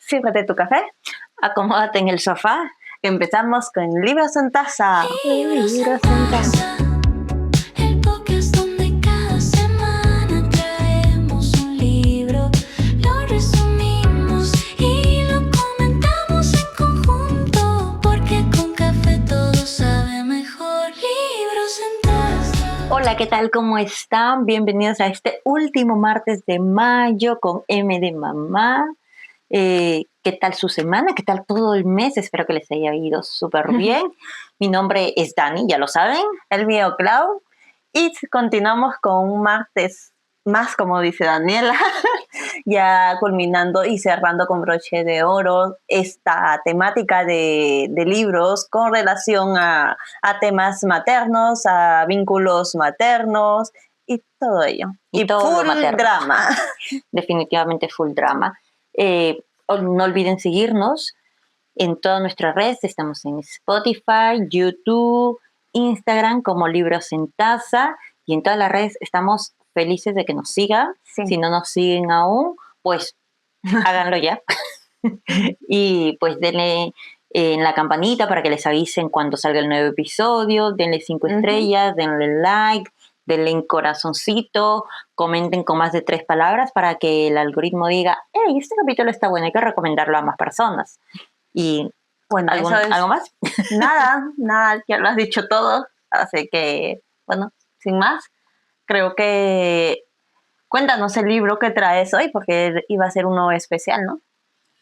sírvete tu café, acomódate en el sofá. Empezamos con Libros en Taza. Libros en Taza. El podcast donde cada semana traemos un libro, lo resumimos y lo comentamos en conjunto, porque con café todo sabe mejor. Libros en Taza. Hola, ¿qué tal? ¿Cómo están? Bienvenidos a este último martes de mayo con M de Mamá. ¿Qué tal su semana? ¿Qué tal todo el mes? Espero que les haya ido súper bien. Mi nombre es Dani, ya lo saben. El mío, Clau. Y continuamos con un martes más, como dice Daniela, ya culminando y cerrando con broche de oro esta temática de libros con relación a temas maternos, a vínculos maternos y todo ello. Y todo full drama. Definitivamente full drama. No olviden seguirnos en todas nuestras redes. Estamos en Spotify, YouTube, Instagram como Libros en Taza, y en todas las redes estamos felices de que nos sigan. Sí. Si no nos siguen aún, pues háganlo ya. Y pues denle en la campanita para que les avisen cuando salga el nuevo episodio. Denle 5 estrellas, denle like, denle en corazoncito, comenten con más de 3 palabras para que el algoritmo diga, hey, este capítulo está bueno, hay que recomendarlo a más personas. Y bueno, ¿algo más? Nada, ya lo has dicho todo, así que, bueno, sin más, creo que cuéntanos el libro que traes hoy, porque iba a ser uno especial, ¿no?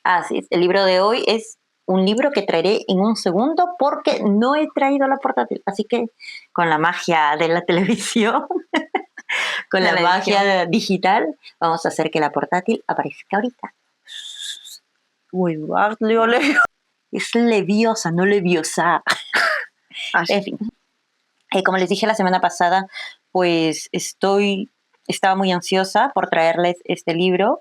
Así es, el libro de hoy es un libro que traeré en un segundo porque no he traído la portátil, así que con la magia de la televisión, con la magia digital, vamos a hacer que la portátil aparezca ahorita. Uy, Leo. Es leviosa, no leviosa. En fin, como les dije la semana pasada, pues estaba muy ansiosa por traerles este libro.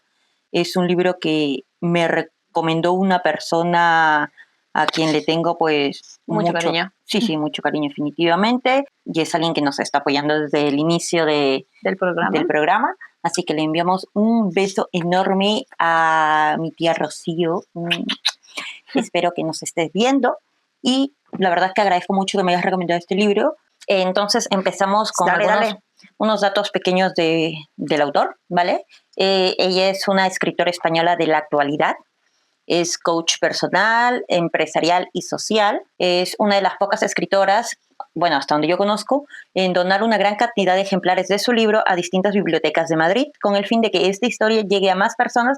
Es un libro que me recomendó una persona a quien le tengo pues mucho cariño. Sí, mucho cariño definitivamente, y es alguien que nos está apoyando desde el inicio del programa, así que le enviamos un beso enorme a mi tía Rocío. Espero que nos estés viendo, y la verdad es que agradezco mucho que me hayas recomendado este libro. Entonces empezamos con unos datos pequeños del autor, ¿vale? Ella es una escritora española de la actualidad. Es coach personal, empresarial y social. Es una de las pocas escritoras, bueno, hasta donde yo conozco, en donar una gran cantidad de ejemplares de su libro a distintas bibliotecas de Madrid, con el fin de que esta historia llegue a más personas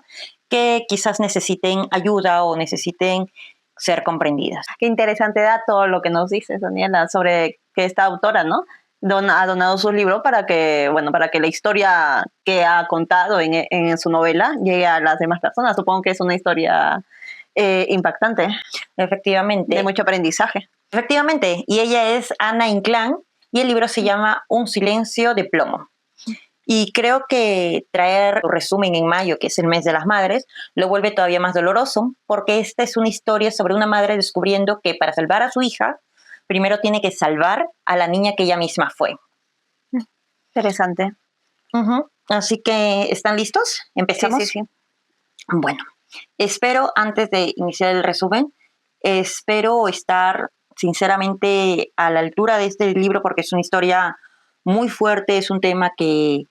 que quizás necesiten ayuda o necesiten ser comprendidas. Qué interesante dato lo que nos dices, Daniela, sobre que esta autora, ¿no?, ha donado su libro para que la historia que ha contado en su novela llegue a las demás personas. Supongo que es una historia impactante. Efectivamente. De mucho aprendizaje. Efectivamente. Y ella es Ana Inclán, y el libro se llama Un silencio de plomo. Y creo que traer un resumen en mayo, que es el mes de las madres, lo vuelve todavía más doloroso, porque esta es una historia sobre una madre descubriendo que para salvar a su hija, primero tiene que salvar a la niña que ella misma fue. Interesante. Así que, ¿están listos? ¿Empezamos? Sí. Bueno, antes de iniciar el resumen, espero estar sinceramente a la altura de este libro, porque es una historia muy fuerte, es un tema que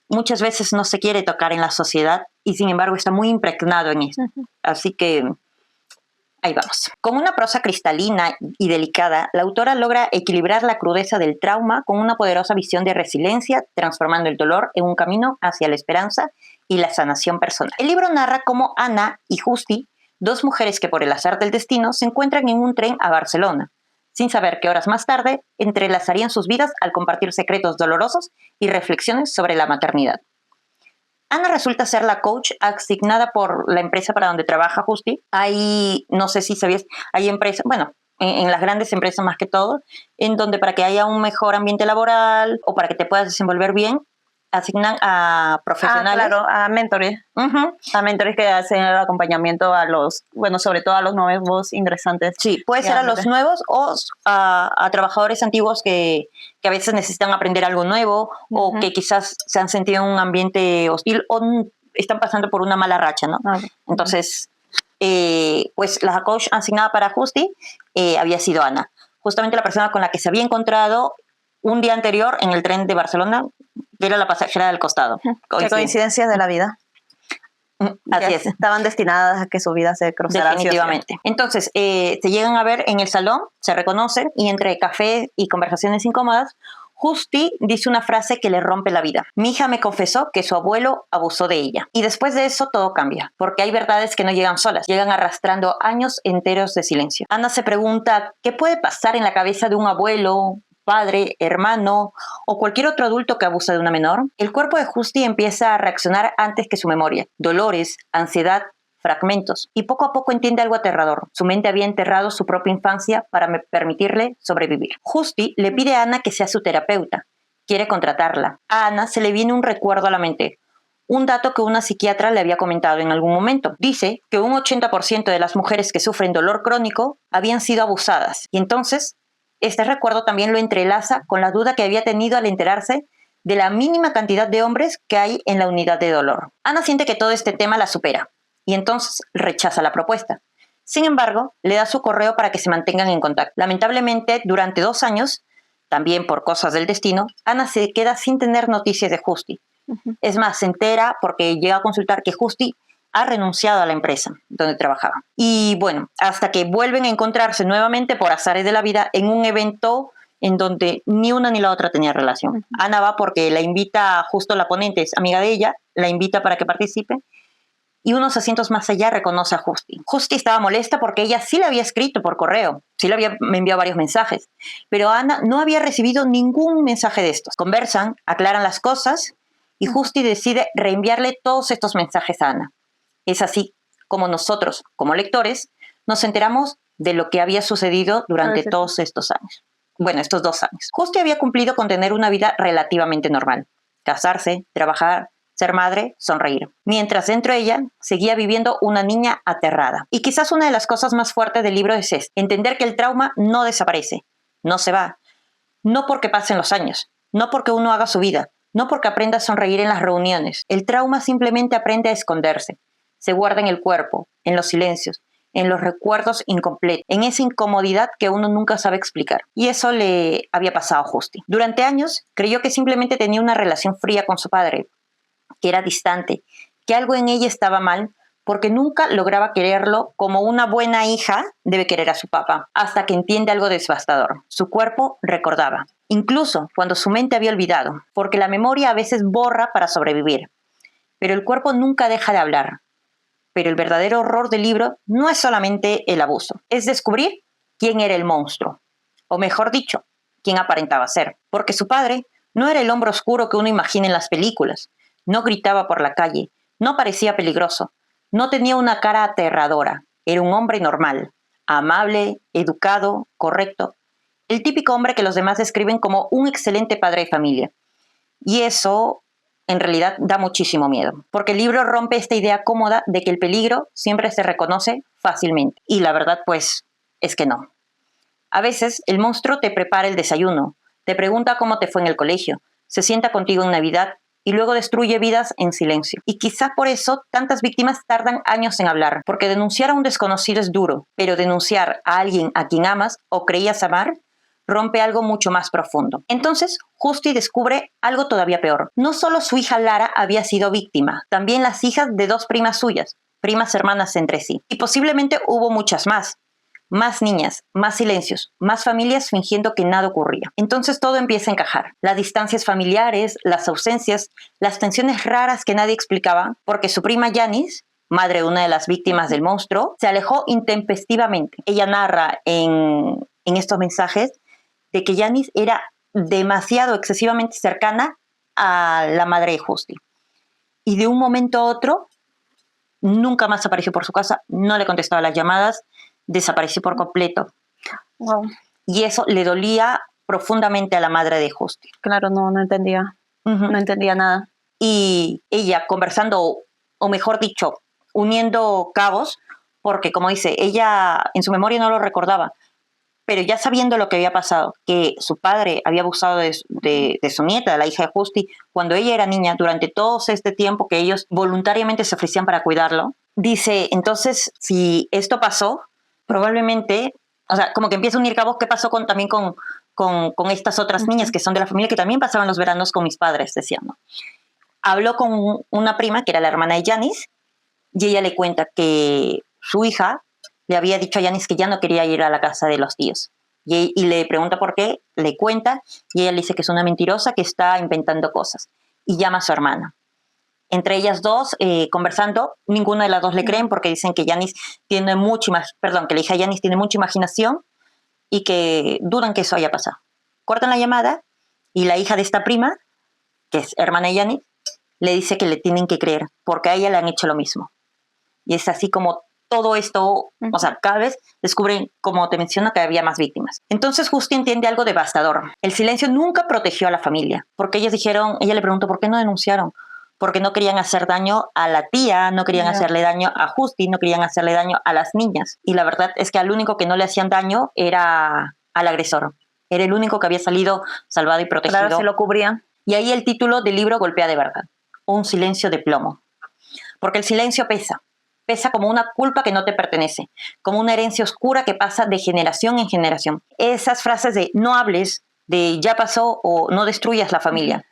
muchas veces no se quiere tocar en la sociedad y sin embargo está muy impregnado en esto. Así que ahí vamos. Con una prosa cristalina y delicada, la autora logra equilibrar la crudeza del trauma con una poderosa visión de resiliencia, transformando el dolor en un camino hacia la esperanza y la sanación personal. El libro narra cómo Ana y Justi, dos mujeres que por el azar del destino se encuentran en un tren a Barcelona, sin saber que horas más tarde entrelazarían sus vidas al compartir secretos dolorosos y reflexiones sobre la maternidad. Ana resulta ser la coach asignada por la empresa para donde trabaja Justi. No sé si sabías, hay empresas, en las grandes empresas más que todo, en donde para que haya un mejor ambiente laboral o para que te puedas desenvolver bien, asignan a profesionales. Claro, a mentores. A mentores que hacen el acompañamiento a sobre todo a los nuevos ingresantes. Sí, puede ser a los nuevos o a trabajadores antiguos que a veces necesitan aprender algo nuevo o que quizás se han sentido en un ambiente hostil o están pasando por una mala racha, ¿no? Entonces, pues la coach asignada para Justi había sido Ana, justamente la persona con la que se había encontrado un día anterior en el tren de Barcelona, que era la pasajera del costado. Qué coincidencias de la vida. Así es. Estaban destinadas a que su vida se cruzara. Definitivamente. Entonces, se llegan a ver en el salón, se reconocen y entre café y conversaciones incómodas, Justi dice una frase que le rompe la vida. Mi hija me confesó que su abuelo abusó de ella. Y después de eso todo cambia, porque hay verdades que no llegan solas, llegan arrastrando años enteros de silencio. Ana se pregunta, ¿qué puede pasar en la cabeza de un abuelo, padre, hermano o cualquier otro adulto que abusa de una menor? El cuerpo de Justi empieza a reaccionar antes que su memoria. Dolores, ansiedad, fragmentos. Y poco a poco entiende algo aterrador. Su mente había enterrado su propia infancia para permitirle sobrevivir. Justi le pide a Ana que sea su terapeuta. Quiere contratarla. A Ana se le viene un recuerdo a la mente. Un dato que una psiquiatra le había comentado en algún momento. Dice que un 80% de las mujeres que sufren dolor crónico habían sido abusadas. Y entonces, este recuerdo también lo entrelaza con la duda que había tenido al enterarse de la mínima cantidad de hombres que hay en la unidad de dolor. Ana siente que todo este tema la supera y entonces rechaza la propuesta. Sin embargo, le da su correo para que se mantengan en contacto. Lamentablemente, durante 2 años, también por cosas del destino, Ana se queda sin tener noticias de Justi. Es más, se entera porque llega a consultar que Justi ha renunciado a la empresa donde trabajaba. Y bueno, hasta que vuelven a encontrarse nuevamente por azares de la vida en un evento en donde ni una ni la otra tenía relación. Ana va porque la invita, justo la ponente es amiga de ella, la invita para que participe, y unos asientos más allá reconoce a Justi. Justi estaba molesta porque ella sí le había escrito por correo, sí le había enviado varios mensajes, pero Ana no había recibido ningún mensaje de estos. Conversan, aclaran las cosas y Justi decide reenviarle todos estos mensajes a Ana. Es así como nosotros, como lectores, nos enteramos de lo que había sucedido durante todos estos años. Bueno, estos 2 años. Justi había cumplido con tener una vida relativamente normal. Casarse, trabajar, ser madre, sonreír. Mientras dentro de ella seguía viviendo una niña aterrada. Y quizás una de las cosas más fuertes del libro es entender que el trauma no desaparece, no se va. No porque pasen los años, no porque uno haga su vida, no porque aprenda a sonreír en las reuniones. El trauma simplemente aprende a esconderse. Se guarda en el cuerpo, en los silencios, en los recuerdos incompletos, en esa incomodidad que uno nunca sabe explicar. Y eso le había pasado a Justi. Durante años creyó que simplemente tenía una relación fría con su padre, que era distante, que algo en ella estaba mal, porque nunca lograba quererlo como una buena hija debe querer a su papá, hasta que entiende algo devastador. Su cuerpo recordaba, incluso cuando su mente había olvidado, porque la memoria a veces borra para sobrevivir. Pero el cuerpo nunca deja de hablar. Pero el verdadero horror del libro no es solamente el abuso, es descubrir quién era el monstruo, o mejor dicho, quién aparentaba ser. Porque su padre no era el hombre oscuro que uno imagina en las películas. No gritaba por la calle, no parecía peligroso, no tenía una cara aterradora. Era un hombre normal, amable, educado, correcto. El típico hombre que los demás describen como un excelente padre de familia. Y eso, en realidad, da muchísimo miedo, porque el libro rompe esta idea cómoda de que el peligro siempre se reconoce fácilmente. Y la verdad, pues, es que no. A veces, el monstruo te prepara el desayuno, te pregunta cómo te fue en el colegio, se sienta contigo en Navidad, y luego destruye vidas en silencio. Y quizás por eso tantas víctimas tardan años en hablar, porque denunciar a un desconocido es duro, pero denunciar a alguien a quien amas o creías amar rompe algo mucho más profundo. Entonces, Justi descubre algo todavía peor. No solo su hija Lara había sido víctima, también las hijas de 2 primas suyas, primas hermanas entre sí. Y posiblemente hubo muchas más. Más niñas, más silencios, más familias fingiendo que nada ocurría. Entonces todo empieza a encajar. Las distancias familiares, las ausencias, las tensiones raras que nadie explicaba, porque su prima Janice, madre de una de las víctimas del monstruo, se alejó intempestivamente. Ella narra en estos mensajes de que Janice era demasiado, excesivamente cercana a la madre de Justi. Y de un momento a otro, nunca más apareció por su casa, no le contestaba las llamadas, desapareció por completo. Wow. Y eso le dolía profundamente a la madre de Justi. Claro, no entendía. No entendía nada. Y ella conversando, o mejor dicho, uniendo cabos, porque como dice, ella en su memoria no lo recordaba, pero ya sabiendo lo que había pasado, que su padre había abusado de su nieta, la hija de Justi, cuando ella era niña, durante todo este tiempo que ellos voluntariamente se ofrecían para cuidarlo, dice, entonces, si esto pasó, probablemente, o sea, como que empieza a unir cabos, ¿qué pasó también con estas otras niñas que son de la familia, que también pasaban los veranos con mis padres, decían, ¿no? Habló con una prima, que era la hermana de Yanis, y ella le cuenta que su hija le había dicho a Yanis que ya no quería ir a la casa de los tíos. Y le pregunta por qué, le cuenta, y ella le dice que es una mentirosa, que está inventando cosas, y llama a su hermana. Entre ellas dos, conversando, ninguna de las dos le creen porque dicen que Yanis tiene que la hija Yanis tiene mucha imaginación y que dudan que eso haya pasado. Cortan la llamada y la hija de esta prima, que es hermana de Yanis, le dice que le tienen que creer porque a ella le han hecho lo mismo. Y es así como todo esto, o sea, cada vez descubren, como te menciono, que había más víctimas. Entonces Justi entiende algo devastador. El silencio nunca protegió a la familia, porque ella le preguntó por qué no denunciaron, porque no querían hacer daño a la tía, no querían hacerle daño a Justi, no querían hacerle daño a las niñas. Y la verdad es que al único que no le hacían daño era al agresor. Era el único que había salido salvado y protegido. Claro, se lo cubrían. Y ahí el título del libro golpea de verdad. Un silencio de plomo. Porque el silencio pesa. Pesa como una culpa que no te pertenece, como una herencia oscura que pasa de generación en generación. Esas frases de no hables, de ya pasó o no destruyas la familia.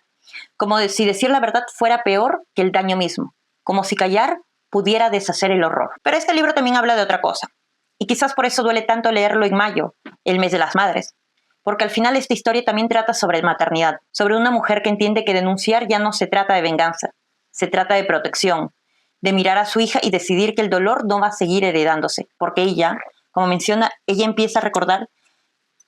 Como si decir la verdad fuera peor que el daño mismo. Como si callar pudiera deshacer el horror. Pero este libro también habla de otra cosa. Y quizás por eso duele tanto leerlo en mayo, el mes de las madres. Porque al final esta historia también trata sobre maternidad, sobre una mujer que entiende que denunciar ya no se trata de venganza, se trata de protección, de mirar a su hija y decidir que el dolor no va a seguir heredándose, porque ella, como menciona, ella empieza a recordar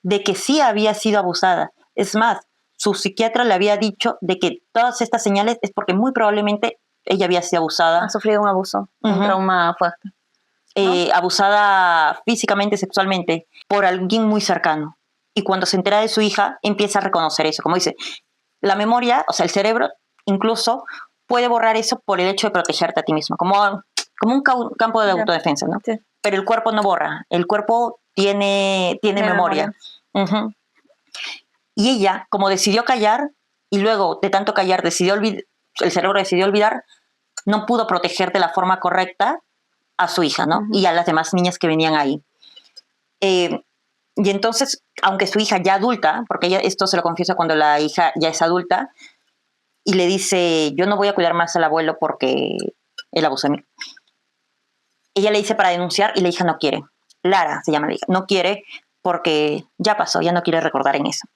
de que sí había sido abusada. Es más, su psiquiatra le había dicho de que todas estas señales es porque muy probablemente ella había sido abusada. Ha sufrido un abuso, un trauma fuerte. Abusada físicamente, sexualmente, por alguien muy cercano. Y cuando se entera de su hija, empieza a reconocer eso. Como dice, la memoria, o sea, el cerebro incluso puede borrar eso por el hecho de protegerte a ti mismo, como un campo de autodefensa, ¿no? Sí. Pero el cuerpo no borra, el cuerpo tiene memoria. Y ella, como decidió callar, y luego de tanto callar el cerebro decidió olvidar, no pudo proteger de la forma correcta a su hija, ¿no? Y a las demás niñas que venían ahí. Y entonces, aunque su hija ya adulta, porque ella esto se lo confiesa cuando la hija ya es adulta, y le dice, yo no voy a cuidar más al abuelo porque él abusó de mí. Ella le dice para denunciar y la hija no quiere. Lara se llama la hija. No quiere porque ya pasó, ya no quiere recordar en eso.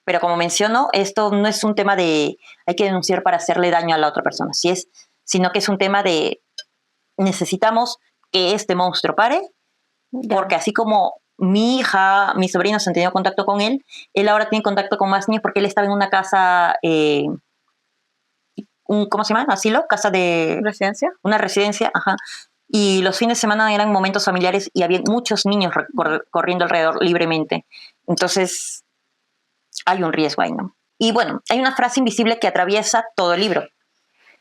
Pero como menciono, esto no es un tema de hay que denunciar para hacerle daño a la otra persona, sino que es un tema de necesitamos que este monstruo pare, porque así como mi hija, mis sobrinos han tenido contacto con él ahora tiene contacto con más niños porque él estaba en una casa... ¿cómo se llama? ¿Asilo? ¿Casa de...? ¿Residencia? Una residencia, ajá. Y los fines de semana eran momentos familiares y había muchos niños corriendo alrededor libremente. Entonces, hay un riesgo ahí, ¿no? Y bueno, hay una frase invisible que atraviesa todo el libro.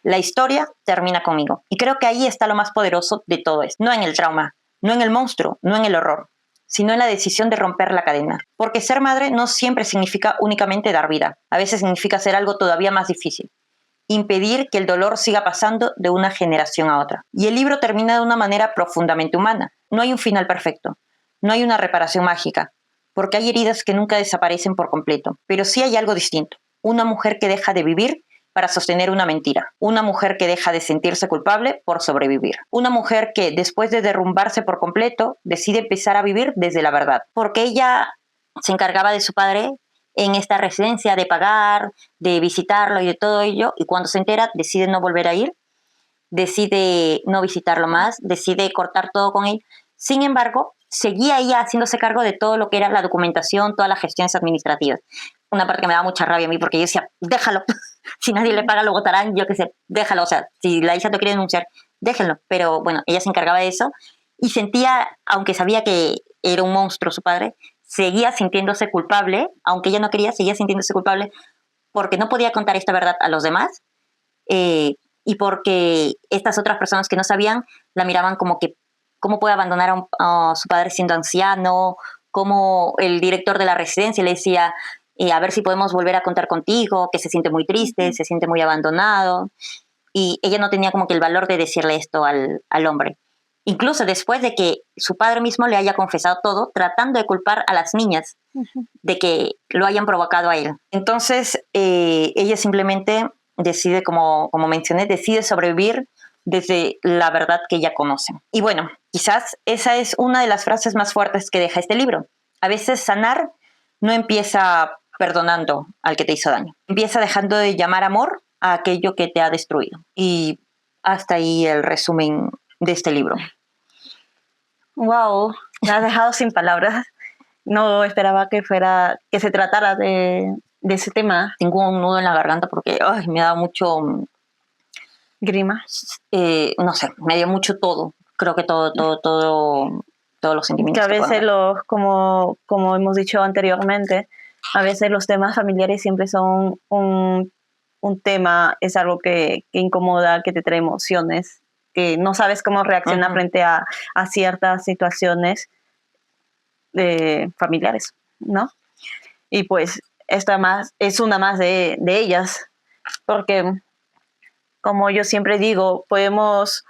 La historia termina conmigo. Y creo que ahí está lo más poderoso de todo esto. No en el trauma, no en el monstruo, no en el horror, sino en la decisión de romper la cadena. Porque ser madre no siempre significa únicamente dar vida. A veces significa hacer algo todavía más difícil. Impedir que el dolor siga pasando de una generación a otra. Y el libro termina de una manera profundamente humana. No hay un final perfecto, no hay una reparación mágica, porque hay heridas que nunca desaparecen por completo, pero sí hay algo distinto. Una mujer que deja de vivir para sostener una mentira. Una mujer que deja de sentirse culpable por sobrevivir. Una mujer que, después de derrumbarse por completo, decide empezar a vivir desde la verdad. Porque ella se encargaba de su padre en esta residencia, de pagar, de visitarlo y de todo ello, y cuando se entera decide no volver a ir, decide no visitarlo más, decide cortar todo con él. Sin embargo, seguía ella haciéndose cargo de todo lo que era la documentación, todas las gestiones administrativas. Una parte que me daba mucha rabia a mí porque yo decía, déjalo, si nadie le paga lo votarán, yo qué sé, déjalo, o sea, si la hija te quiere denunciar, déjenlo. Pero bueno, ella se encargaba de eso y sentía, aunque sabía que era un monstruo su padre, seguía sintiéndose culpable, aunque ella no quería, seguía sintiéndose culpable porque no podía contar esta verdad a los demás y porque estas otras personas que no sabían la miraban como que cómo puede abandonar a su padre siendo anciano, como el director de la residencia le decía a ver si podemos volver a contar contigo, que se siente muy triste, se siente muy abandonado. y ella no tenía como que el valor de decirle esto al hombre. Incluso después de que su padre mismo le haya confesado todo, tratando de culpar a las niñas de que lo hayan provocado a él. Entonces, ella simplemente decide, como mencioné, decide sobrevivir desde la verdad que ella conoce. Y bueno, quizás esa es una de las frases más fuertes que deja este libro. A veces sanar no empieza perdonando al que te hizo daño. Empieza dejando de llamar amor a aquello que te ha destruido. Y hasta ahí el resumen de este libro. Wow, me has dejado sin palabras. No esperaba que se tratara de ese tema. Tengo un nudo en la garganta porque me da mucho... Grima. No sé, me dio mucho todo. Creo que todos los sentimientos. Que a veces como hemos dicho anteriormente, a veces los temas familiares siempre son un tema, es algo que incomoda, que te trae emociones, que no sabes cómo reaccionar frente a ciertas situaciones familiares, ¿no? Y pues esta es una más de ellas, porque como yo siempre digo, podemos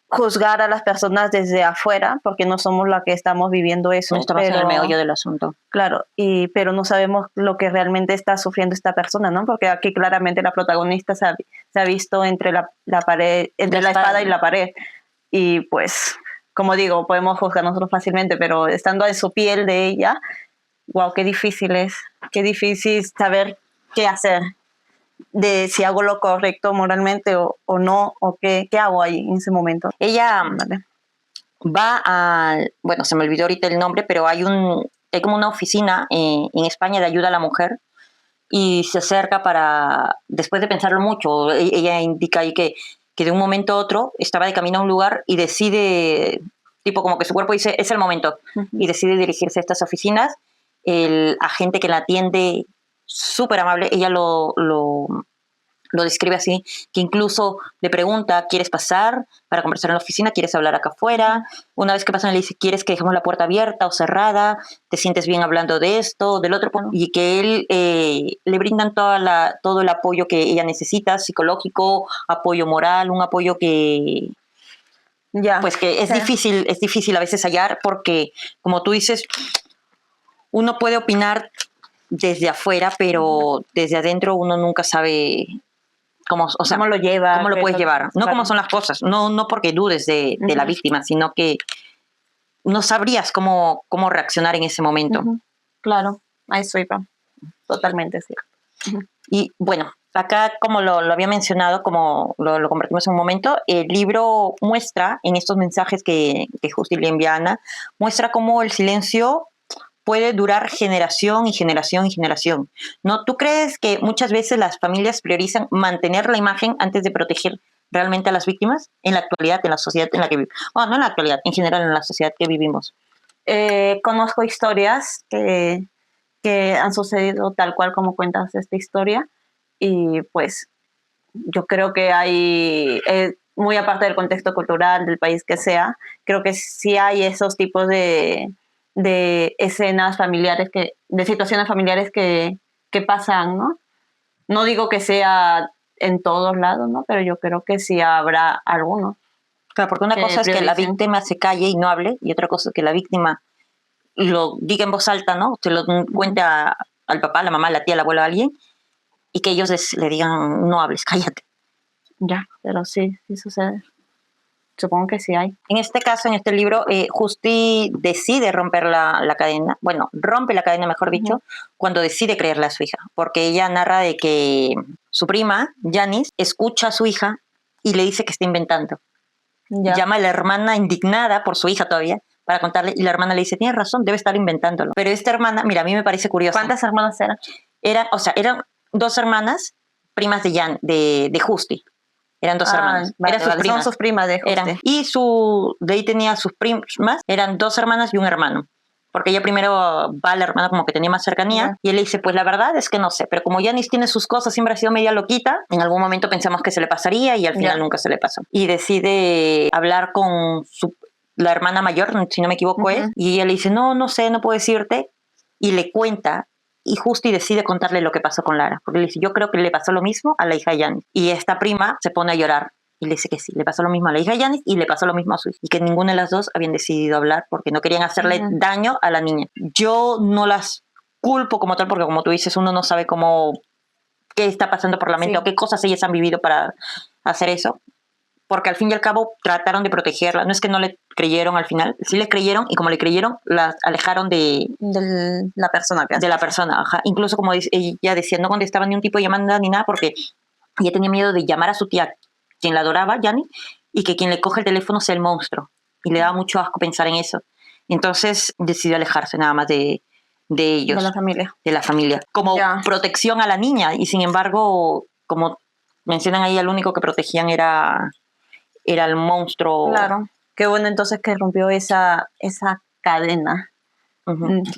juzgar a las personas desde afuera porque no somos la que estamos viviendo eso. No estamos en el meollo del asunto. Claro, pero no sabemos lo que realmente está sufriendo esta persona, ¿no? Porque aquí claramente la protagonista se ha visto entre la pared, entre la espada y la pared. Y pues, como digo, podemos juzgar nosotros fácilmente, pero estando en su piel de ella, wow, qué difícil es. Qué difícil saber qué hacer, de si hago lo correcto moralmente o no, o qué hago ahí en ese momento. Ella va a, bueno, se me olvidó ahorita el nombre, pero hay como una oficina en España de ayuda a la mujer y se acerca para, después de pensarlo mucho, ella indica ahí que de un momento a otro estaba de camino a un lugar y decide, tipo como que su cuerpo dice, es el momento, y decide dirigirse a estas oficinas. El agente que la atiende, súper amable, ella lo describe así, que incluso le pregunta, ¿quieres pasar para conversar en la oficina? ¿Quieres hablar acá afuera? Una vez que pasan le dice, ¿quieres que dejemos la puerta abierta o cerrada? ¿Te sientes bien hablando de esto, del otro? Y que él le brindan todo el apoyo que ella necesita, psicológico, apoyo moral, un apoyo que... pues que es difícil a veces hallar porque, como tú dices, uno puede opinar desde afuera, pero desde adentro uno nunca sabe cómo lo lleva, cómo lo puedes llevar, no cómo son las cosas, no porque dudes de la víctima, sino que no sabrías cómo reaccionar en ese momento. Claro, ahí estoy, totalmente cierto. Y bueno, acá como lo había mencionado, como lo compartimos en un momento, el libro muestra en estos mensajes que Justi le envía a Ana, muestra cómo el silencio puede durar generación y generación y generación. ¿No? ¿Tú crees que muchas veces las familias priorizan mantener la imagen antes de proteger realmente a las víctimas en la actualidad, en la sociedad en la que vivimos? Bueno, no en la actualidad, en general en la sociedad que vivimos. Conozco historias que han sucedido tal cual como cuentas esta historia y pues yo creo que hay, muy aparte del contexto cultural del país que sea, creo que sí hay esos tipos de escenas familiares, de situaciones familiares que pasan, ¿no? No digo que sea en todos lados, ¿no? Pero yo creo que sí habrá algunos. Claro, porque una cosa es que la víctima se calle y no hable, y otra cosa es que la víctima lo diga en voz alta, ¿no? Se lo cuente al papá, a la mamá, a la tía, al abuelo, a alguien, y que ellos le digan, no hables, cállate. Ya, pero sí sucede. Supongo que sí hay. En este caso, en este libro, Justi decide romper la cadena, bueno, rompe la cadena, mejor dicho, cuando decide creerle a su hija, porque ella narra de que su prima, Janice, escucha a su hija y le dice que está inventando. Ya. Llama a la hermana indignada por su hija todavía para contarle, y la hermana le dice, tienes razón, debe estar inventándolo. Pero esta hermana, mira, a mí me parece curioso. ¿Cuántas hermanas eran? Eran 2 hermanas, primas de Justi. Eran 2 hermanas. Vale, eran sus primas. Son sus primas de Justi. Y de ahí tenía sus primas, eran 2 hermanas y un hermano. Porque ella primero va a la hermana como que tenía más cercanía, y él le dice, pues la verdad es que no sé, pero como Janice tiene sus cosas, siempre ha sido media loquita, en algún momento pensamos que se le pasaría y al final nunca se le pasó. Y decide hablar con la hermana mayor, si no me equivoco es, y ella le dice, no sé, no puedo decirte, y le cuenta y Justi decide contarle lo que pasó con Lara, porque le dice, yo creo que le pasó lo mismo a la hija de Yanis. Y esta prima se pone a llorar y le dice que sí, le pasó lo mismo a la hija de Yanis y le pasó lo mismo a su hija, y que ninguna de las dos habían decidido hablar porque no querían hacerle daño a la niña. Yo no las culpo como tal, porque como tú dices, uno no sabe qué está pasando por la mente o qué cosas ellas han vivido para hacer eso, porque al fin y al cabo trataron de protegerla. No es que no le creyeron al final, sí le creyeron, y como le creyeron, las alejaron de la persona que de la persona. Ajá. Incluso como ella decía, no contestaba ni un tipo de llamada ni nada, porque ella tenía miedo de llamar a su tía, quien la adoraba, Yani, y que quien le coge el teléfono sea el monstruo, y le daba mucho asco pensar en eso. Entonces decidió alejarse nada más de ellos, de la familia, como protección a la niña. Y sin embargo, como mencionan ahí, el único que protegían era el monstruo. Claro, qué bueno entonces que rompió esa cadena,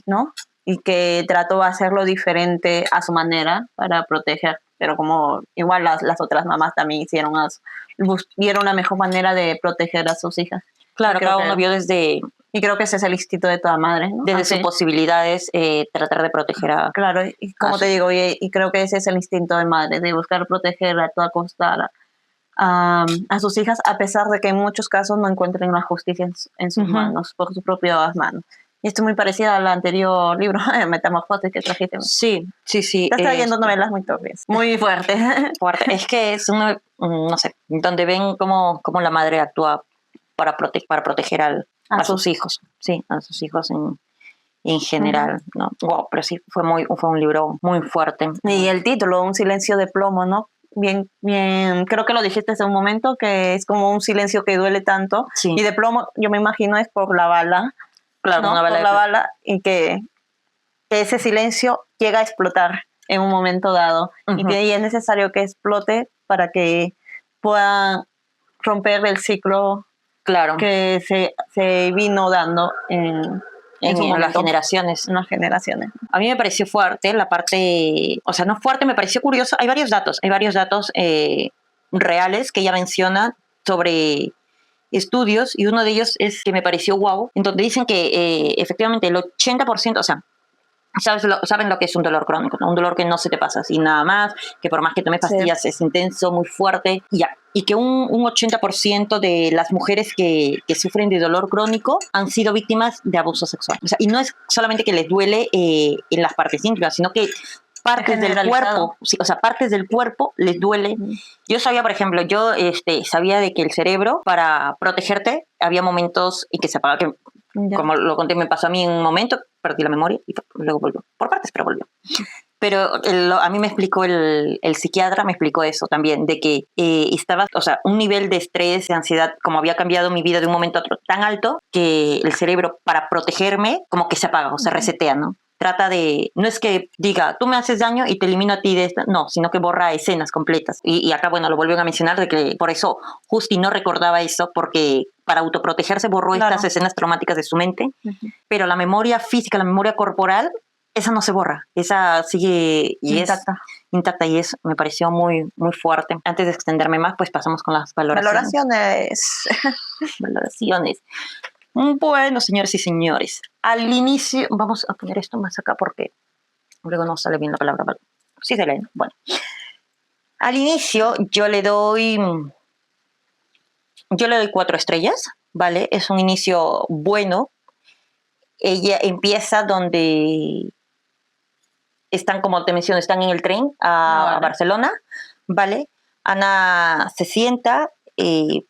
¿no? Y que trató de hacerlo diferente a su manera para proteger, pero como igual las otras mamás también vieron una mejor manera de proteger a sus hijas. Claro, cada uno vio desde... Y creo que ese es el instinto de toda madre, ¿no? Desde sus posibilidades, tratar de proteger a... Claro, y como te digo, y creo que ese es el instinto de madre, de buscar proteger a toda costa a sus hijas, a pesar de que en muchos casos no encuentren la justicia en sus manos, por sus propias manos. Y esto es muy parecido al anterior libro, Metamorfosis, que trajiste. Sí. Estás trayendo novelas muy turbias, muy fuertes. Fuerte. Es que es uno, no sé, donde ven cómo la madre actúa para proteger a sus hijos. Sí, a sus hijos en general, ¿no? Wow, pero sí, fue un libro muy fuerte. Y el título, Un silencio de plomo, ¿no? Bien, creo que lo dijiste hace un momento, que es como un silencio que duele tanto. Sí. Y de plomo, yo me imagino, es por la bala. Claro, ¿no? una bala. Por la bala, y que ese silencio llega a explotar en un momento dado. Y que es necesario que explote para que pueda romper el ciclo que se vino dando en las generaciones. En las generaciones. A mí me pareció fuerte la parte, o sea, no fuerte, me pareció curioso. Hay varios datos reales que ella menciona sobre estudios, y uno de ellos es que me pareció wow, en donde dicen que efectivamente el 80%, o sea, saben lo que es un dolor crónico, ¿no? Un dolor que no se te pasa así nada más, que por más que tomes pastillas es intenso, muy fuerte, y que un 80% de las mujeres que sufren de dolor crónico han sido víctimas de abuso sexual. O sea, y no es solamente que les duele en las partes íntimas, sino que partes del cuerpo, sí, o sea, partes del cuerpo les duele. Yo sabía, por ejemplo, sabía de que el cerebro, para protegerte, había momentos en que se apagaba, como lo conté, me pasó a mí en un momento, perdí la memoria y luego volvió, por partes, pero volvió. Pero a mí me explicó el psiquiatra, me explicó eso también, de que estaba, o sea, un nivel de estrés, de ansiedad, como había cambiado mi vida de un momento a otro tan alto, que el cerebro, para protegerme, como que se apaga o se resetea, ¿no? Trata de, no es que diga, tú me haces daño y te elimino a ti de esta, no, sino que borra escenas completas. Y acá, bueno, lo vuelven a mencionar, de que por eso Justi no recordaba eso, porque para autoprotegerse borró estas escenas traumáticas de su mente, pero la memoria física, la memoria corporal, esa no se borra, esa sigue y intacta, y eso me pareció muy, muy fuerte. Antes de extenderme más, pues pasamos con las valoraciones. Valoraciones. Bueno, señores y señores, al inicio, vamos a poner esto más acá porque luego no sale bien la palabra. Sí se lee, ¿no? Bueno. Al inicio yo le doy 4 estrellas, ¿vale? Es un inicio bueno. Ella empieza donde están, como te menciono, están en el tren a Barcelona, ¿vale? Ana se sienta y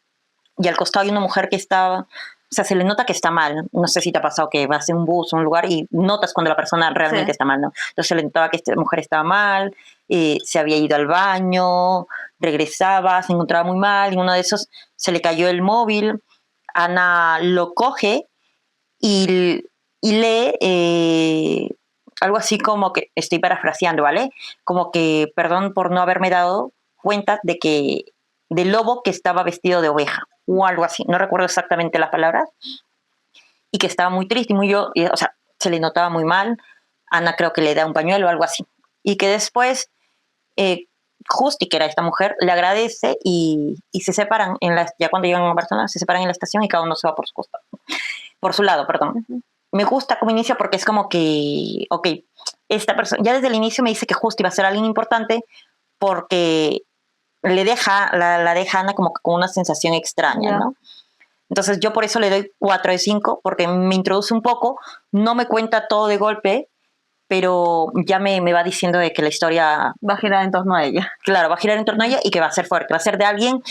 al costado hay una mujer que está... O sea, se le nota que está mal. No sé si te ha pasado que vas en un bus o un lugar y notas cuando la persona realmente está mal, ¿no? Entonces se le notaba que esta mujer estaba mal, se había ido al baño, regresaba, se encontraba muy mal, y en uno de esos se le cayó el móvil. Ana lo coge y lee algo así como que, estoy parafraseando, ¿vale? Como que, perdón por no haberme dado cuenta del lobo que estaba vestido de oveja, o algo así, no recuerdo exactamente las palabras, y que estaba muy triste y o sea, se le notaba muy mal. Ana creo que le da un pañuelo o algo así, y que después Justi, que era esta mujer, le agradece y se separan, ya cuando llegan a Barcelona, se separan en la estación y cada uno se va por su costado, por su lado, perdón. Me gusta como inicia porque es como que, ok, esta persona, ya desde el inicio me dice que justo iba a ser alguien importante porque la deja a Ana como con una sensación extraña, ¿no? Entonces yo por eso le doy 4 de 5, porque me introduce un poco, no me cuenta todo de golpe, pero ya me va diciendo de que la historia va a girar en torno a ella. Claro, va a girar en torno a ella y que va a ser fuerte, va a ser de alguien,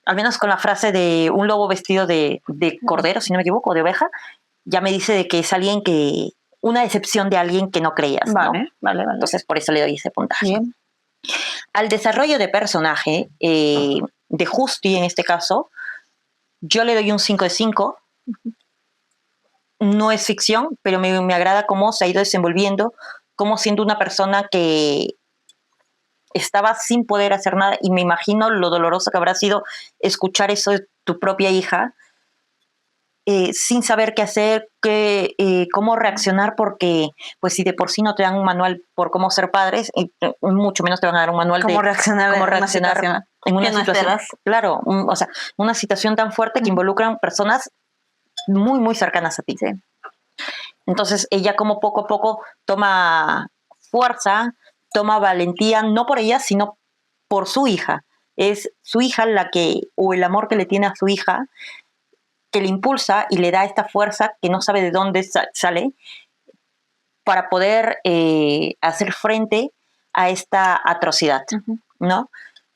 al menos con la frase de un lobo vestido de cordero, si no me equivoco, de oveja, ya me dice de que es alguien que, una decepción de alguien que no creías, vale, ¿no? Vale. Entonces por eso le doy ese puntaje. Bien. Al desarrollo de personaje, de Justi en este caso, yo le doy un 5 de 5. No es ficción, pero me agrada cómo se ha ido desenvolviendo, cómo siendo una persona que estaba sin poder hacer nada, y me imagino lo doloroso que habrá sido escuchar eso de tu propia hija, sin saber qué hacer, cómo reaccionar, porque pues si de por sí no te dan un manual por cómo ser padres, mucho menos te van a dar un manual cómo de reaccionar en una no situación, esperas. claro, o sea, una situación tan fuerte que involucran personas muy, muy cercanas a ti. Sí. Entonces ella como poco a poco toma fuerza, toma valentía, no por ella, sino por su hija. Es su hija la que, o el amor que le tiene a su hija, que le impulsa y le da esta fuerza que no sabe de dónde sale para poder hacer frente a esta atrocidad, ¿no?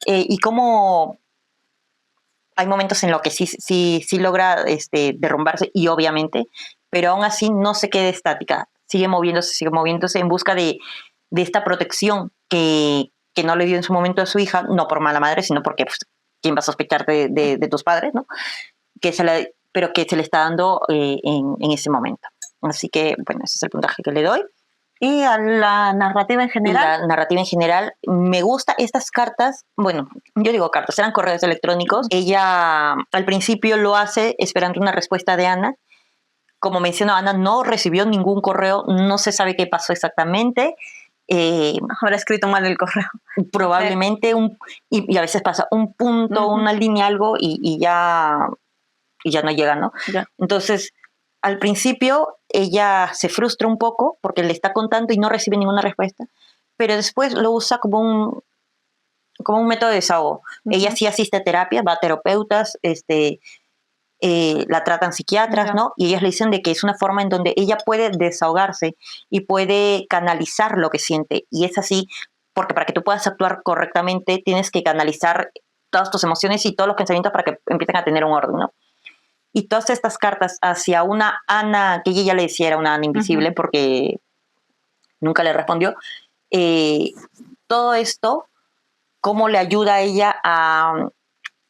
Y cómo hay momentos en los que sí logra derrumbarse, y obviamente, pero aún así no se queda estática, sigue moviéndose en busca de esta protección que no le dio en su momento a su hija, no por mala madre, sino porque pues, ¿quién va a sospechar de tus padres, no? Pero que se le está dando en ese momento. Así que, bueno, ese es el puntaje que le doy. ¿Y a la narrativa en general? La narrativa en general, me gusta estas cartas, bueno, yo digo cartas, eran correos electrónicos. Ella al principio lo hace esperando una respuesta de Ana. Como mencionó, Ana no recibió ningún correo, no se sabe qué pasó exactamente. Habrá escrito mal el correo. Probablemente, y a veces pasa un punto, una línea, algo, y ya no llega, ¿no? Ya. Entonces, al principio ella se frustra un poco porque le está contando y no recibe ninguna respuesta, pero después lo usa como un método de desahogo. Ella sí asiste a terapia, va a terapeutas, la tratan psiquiatras, ¿no? Y ellas le dicen de que es una forma en donde ella puede desahogarse y puede canalizar lo que siente. Y es así, porque para que tú puedas actuar correctamente tienes que canalizar todas tus emociones y todos los pensamientos para que empiecen a tener un orden, ¿no? Y todas estas cartas hacia una Ana, que ella ya le decía era una Ana invisible porque nunca le respondió, todo esto, cómo le ayuda a ella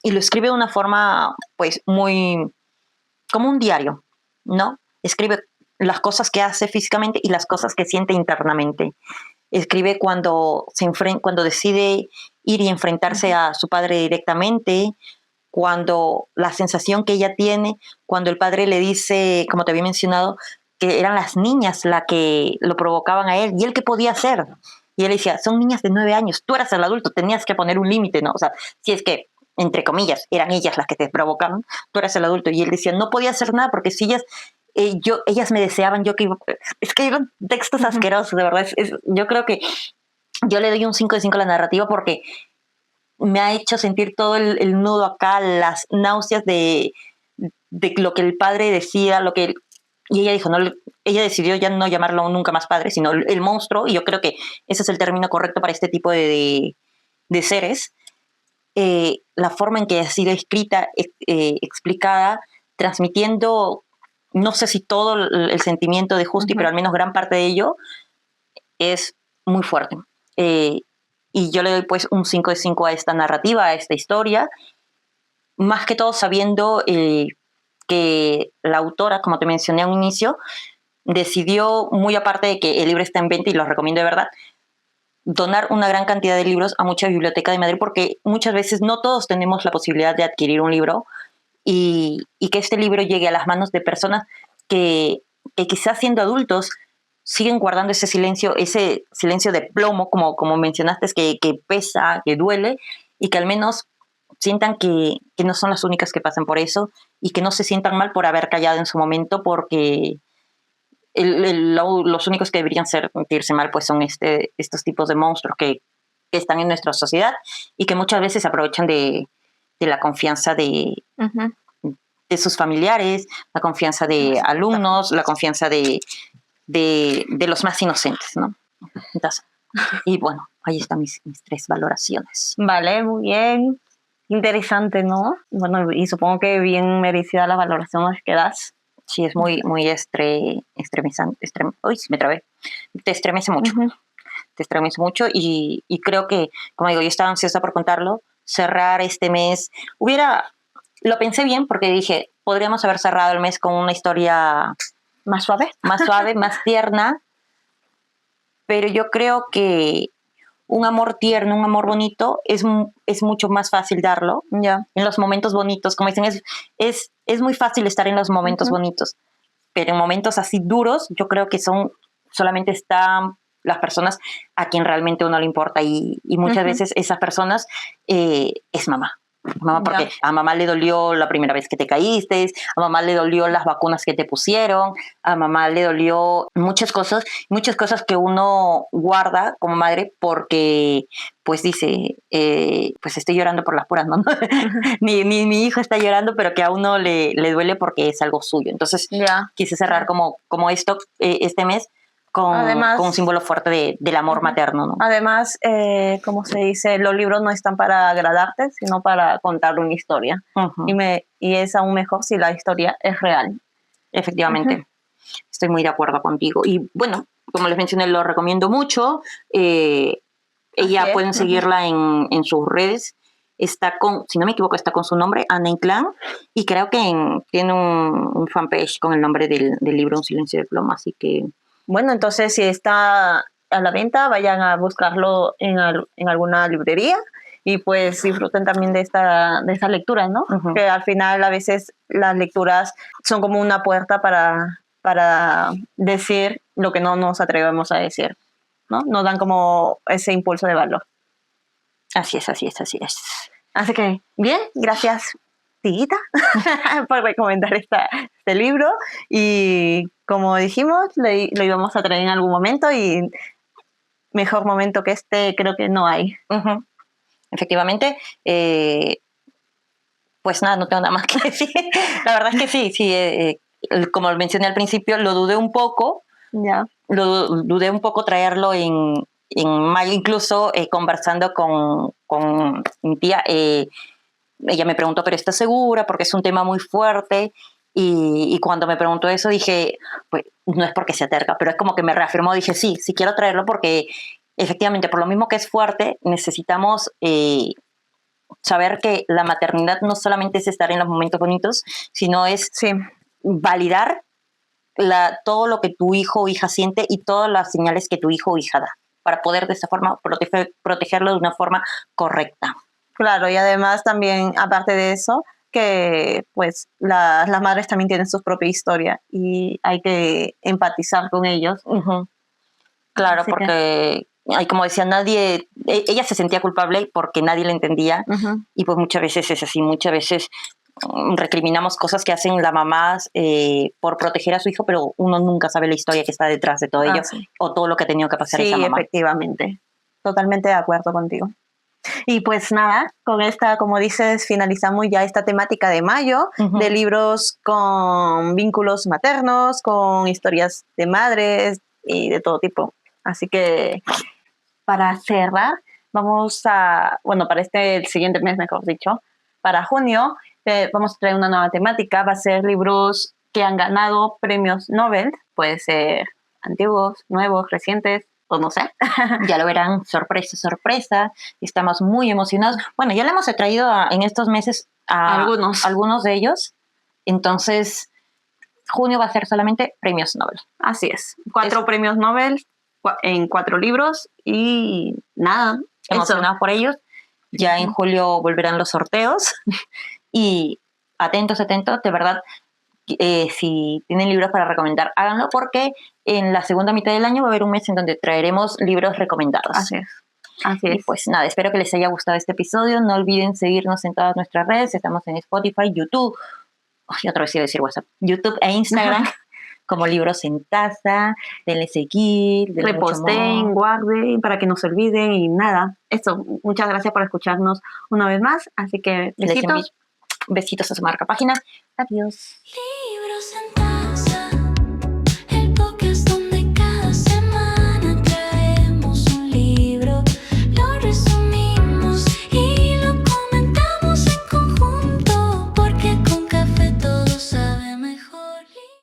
y lo escribe de una forma, pues, muy, como un diario, ¿no? Escribe las cosas que hace físicamente y las cosas que siente internamente. Escribe cuando decide ir y enfrentarse a su padre directamente, cuando la sensación que ella tiene, cuando el padre le dice, como te había mencionado, que eran las niñas las que lo provocaban a él, y él qué podía hacer. Y él decía, son niñas de 9 años, tú eras el adulto, tenías que poner un límite, ¿no? O sea, si es que, entre comillas, eran ellas las que te provocaban, tú eras el adulto. Y él decía, no podía hacer nada porque si ellas me deseaban, es que eran textos asquerosos, de verdad. Yo creo que yo le doy un 5 de 5 a la narrativa porque me ha hecho sentir todo el nudo acá, las náuseas de lo que el padre decía, y ella dijo, no, ella decidió ya no llamarlo nunca más padre, sino el monstruo, y yo creo que ese es el término correcto para este tipo de seres. La forma en que ha sido escrita, explicada, transmitiendo, no sé si todo el sentimiento de Justi, pero al menos gran parte de ello, es muy fuerte. Y yo le doy pues un 5 de 5 a esta narrativa, a esta historia, más que todo sabiendo que la autora, como te mencioné al inicio, decidió, muy aparte de que el libro está en venta y lo recomiendo de verdad, donar una gran cantidad de libros a mucha biblioteca de Madrid, porque muchas veces no todos tenemos la posibilidad de adquirir un libro, y que este libro llegue a las manos de personas que quizás siendo adultos siguen guardando ese silencio de plomo, como mencionaste, que pesa, que duele, y que al menos sientan que no son las únicas que pasan por eso, y que no se sientan mal por haber callado en su momento, porque los únicos que deberían sentirse mal pues son estos tipos de monstruos que están en nuestra sociedad y que muchas veces aprovechan de la confianza de sus familiares, la confianza de alumnos, la confianza de los más inocentes, ¿no? Entonces, y bueno, ahí están mis 3 valoraciones. Vale, muy bien. Interesante, ¿no? Bueno, y supongo que bien merecida la valoración que das. Sí, es muy estremizante. Uy, me trabé. Te estremece mucho. Te estremece mucho y creo que, como digo, yo estaba ansiosa por contarlo. Cerrar este mes. Lo pensé bien porque dije, podríamos haber cerrado el mes con una historia más suave, más tierna, pero yo creo que un amor tierno, un amor bonito, es mucho más fácil darlo en los momentos bonitos. Como dicen, es muy fácil estar en los momentos bonitos, pero en momentos así duros, yo creo que solamente están las personas a quien realmente uno le importa y muchas veces esas personas es mamá. Mamá, porque a mamá le dolió la primera vez que te caíste, a mamá le dolió las vacunas que te pusieron, a mamá le dolió muchas cosas que uno guarda como madre porque pues dice, pues estoy llorando por las puras, ¿no? mi hijo está llorando, pero que a uno le duele porque es algo suyo. Entonces quise cerrar como esto este mes con un símbolo fuerte del amor materno, ¿no? Además, como se dice, los libros no están para agradarte, sino para contar una historia. Y es aún mejor si la historia es real. Efectivamente. Estoy muy de acuerdo contigo. Y bueno, como les mencioné, lo recomiendo mucho. Ella pueden seguirla en sus redes. Está si no me equivoco, está con su nombre, Ana Inclán, y creo que tiene un fanpage con el nombre del libro Un silencio de plomo, así que... Bueno, entonces si está a la venta, vayan a buscarlo en alguna librería y pues disfruten también de esta lectura, ¿no? Que al final a veces las lecturas son como una puerta para decir lo que no nos atrevemos a decir, ¿no? Nos dan como ese impulso de valor. Así es. Así que, bien, gracias, Tiguita, por recomendar este libro. Y como dijimos, lo íbamos a traer en algún momento y mejor momento que este creo que no hay. Efectivamente. Pues nada, no tengo nada más que decir. La verdad es que sí. Como mencioné al principio, lo dudé un poco. Lo dudé un poco traerlo en mayo, incluso conversando con mi tía. Ella me preguntó, ¿pero estás segura? Porque es un tema muy fuerte. Y cuando me preguntó eso dije, pues no es porque sea terca, pero es como que me reafirmó. Dije, sí quiero traerlo porque efectivamente, por lo mismo que es fuerte, necesitamos saber que la maternidad no solamente es estar en los momentos bonitos, sino es validar todo lo que tu hijo o hija siente y todas las señales que tu hijo o hija da, para poder de esta forma protegerlo de una forma correcta. Claro, y además también, aparte de eso, que pues las madres también tienen su propia historia y hay que empatizar con ellos. Claro, así porque, como decía, ella se sentía culpable porque nadie la entendía y pues muchas veces es así, muchas veces recriminamos cosas que hacen las mamás por proteger a su hijo, pero uno nunca sabe la historia que está detrás de todo ello o todo lo que ha tenido que pasar esa mamá. Sí, efectivamente. Totalmente de acuerdo contigo. Y pues nada, con esta, como dices, finalizamos ya esta temática de mayo, de libros con vínculos maternos, con historias de madres y de todo tipo. Así que para cerrar, para el siguiente mes, mejor dicho, para junio, vamos a traer una nueva temática. Va a ser libros que han ganado premios Nobel, puede ser antiguos, nuevos, recientes, o no sé. Ya lo verán, sorpresa. Estamos muy emocionados. Bueno, ya le hemos traído en estos meses a algunos de ellos. Entonces, junio va a ser solamente premios Nobel. Así es. 4 premios Nobel en 4 libros y nada. Emocionados por ellos. Ya en julio volverán los sorteos. Y atentos, de verdad. Si tienen libros para recomendar, háganlo porque en la segunda mitad del año va a haber un mes en donde traeremos libros recomendados. Así es. Y pues nada, espero que les haya gustado este episodio. No olviden seguirnos en todas nuestras redes. Estamos en Spotify, YouTube. Otra vez iba a decir WhatsApp. YouTube e Instagram como Libros en Casa, denle seguir, denle mucho Reposten, amor. guarden para que no se olviden y nada. Eso, muchas gracias por escucharnos una vez más. Así que Les envío besitos. besitos a su marca página. Adiós. Libros en